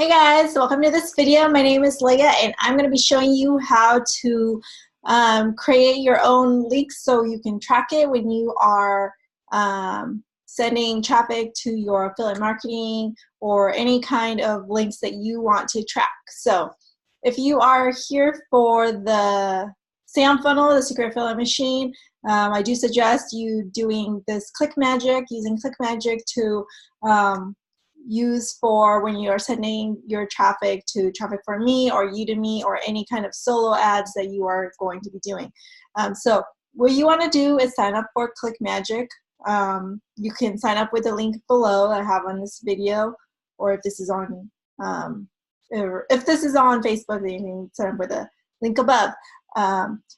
Hey guys, welcome to this video. My name is Leah and I'm going to be showing you how to create your own links so you can track it when you are sending traffic to your affiliate marketing or any kind of links that you want to track. So if you are here for the SAM funnel, the secret affiliate machine, I do suggest you doing this ClickMagick, using ClickMagick to use for when you are sending your traffic to Traffic for Me or Udemy or any kind of solo ads that you are going to be doing. So what you want to do is sign up for ClickMagick. You can sign up with the link below I have on this video, or if this is on Facebook, then you can sign up with the link above.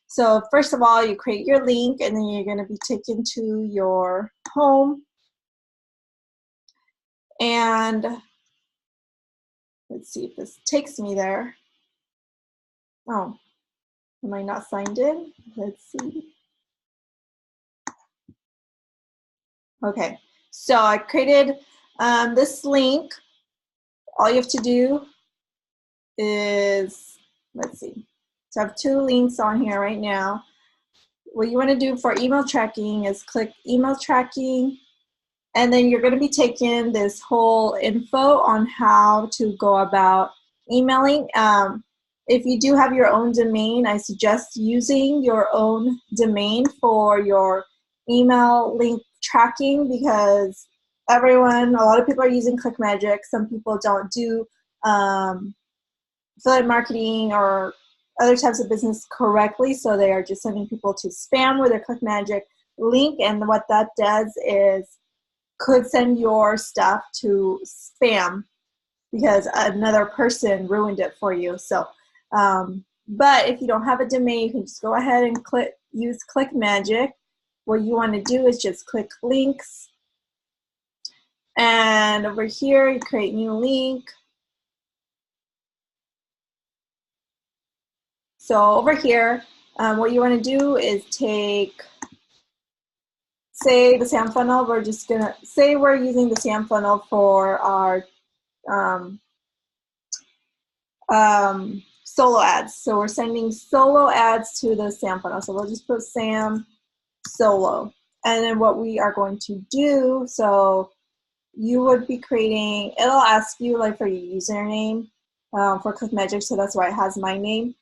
So first of all, you create your link, and then you're going to be taken to your home. And let's see if this takes me there. Oh, am I not signed in? Let's see. Okay, so I created this link. All you have to do is, let's see. So I have two links on here right now. What you want to do for email tracking is click email tracking, and then you're going to be taking this whole info on how to go about emailing. If you do have your own domain, I suggest using your own domain for your email link tracking, because a lot of people are using ClickMagick. Some people don't do affiliate marketing or other types of business correctly, so they are just sending people to spam with their ClickMagick link, and what that does is could send your stuff to spam because another person ruined it for you. So, but if you don't have a domain, you can just go ahead and use ClickMagick. What you want to do is just click links, and over here you create new link. So over here, what you want to do is take, say, the SAM funnel. We're just gonna say we're using the SAM funnel for our solo ads. So we're sending solo ads to the SAM funnel. So we'll just put SAM solo. And then what we are going to do, so you would be creating, it'll ask you like for your username for ClickMagick, so that's why it has my name.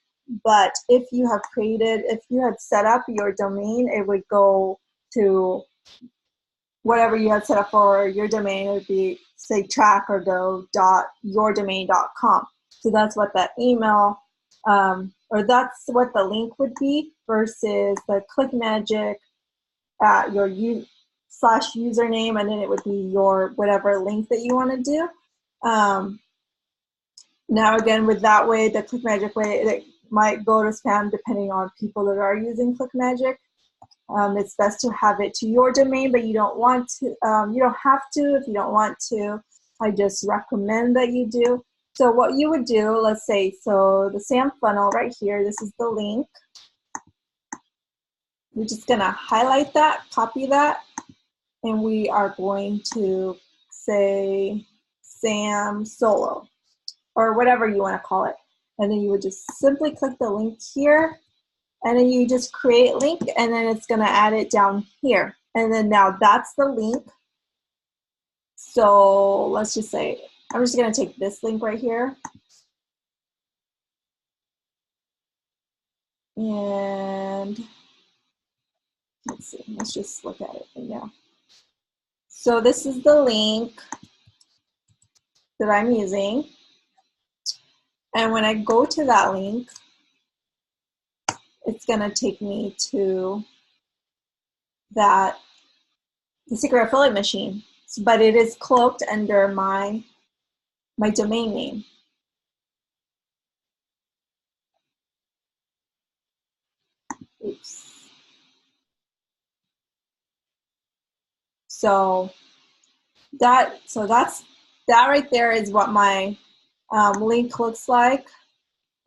But if you had set up your domain, it would go to whatever you had set up for your domain. It would be, say, track.yourdomain.com. So that's what that email, or that's what the link would be, versus the ClickMagick at your /username, and then it would be your whatever link that you want to do. Now again, with that way, the ClickMagick way, it might go to spam depending on people that are using ClickMagick. It's best to have it to your domain, but you don't want to. You don't have to if you don't want to. I just recommend that you do. So what you would do, let's say, so the SAM funnel right here, this is the link. We're just going to highlight that, copy that, and we are going to say SAM solo, or whatever you want to call it. And then you would just simply click the link here, and then you just create link, and then it's going to add it down here. And then now that's the link. So let's just say, I'm just going to take this link right here. And let's see, let's just look at it right now. So this is the link that I'm using. And when I go to that link, it's going to take me to the secret affiliate machine, but it is cloaked under my domain name. Oops. So that right there is what my link looks like.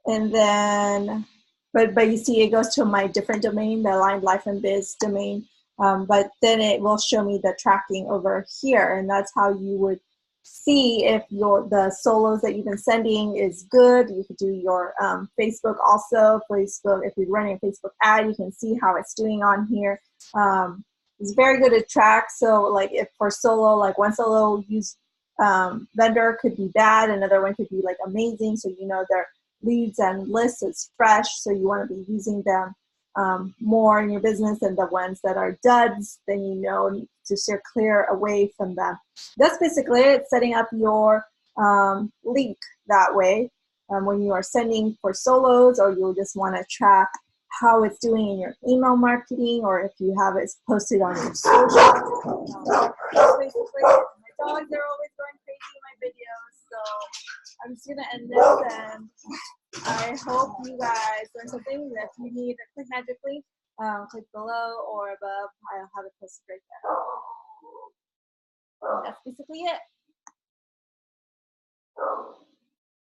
And then, but you see it goes to my different domain, the Aligned Life and Biz domain. But then it will show me the tracking over here, and that's how you would see if the solos that you've been sending is good. You could do your Facebook also. Facebook, if you're running a Facebook ad, you can see how it's doing on here. It's very good to track. So like if for solo, like one solo vendor could be bad, another one could be like amazing. So you know their leads and lists is fresh. So you want to be using them more in your business, and the ones that are duds, then you know to steer clear away from them. That's basically it, setting up your link that way when you are sending for solos, or you just want to track how it's doing in your email marketing, or if you have it posted on your social. That's basically it. My dogs are always going crazy in my videos, so I'm just going to end this, and I hope you guys learned something. If you need a ClickMagick link, click below or above. I'll have it posted right there. And that's basically it.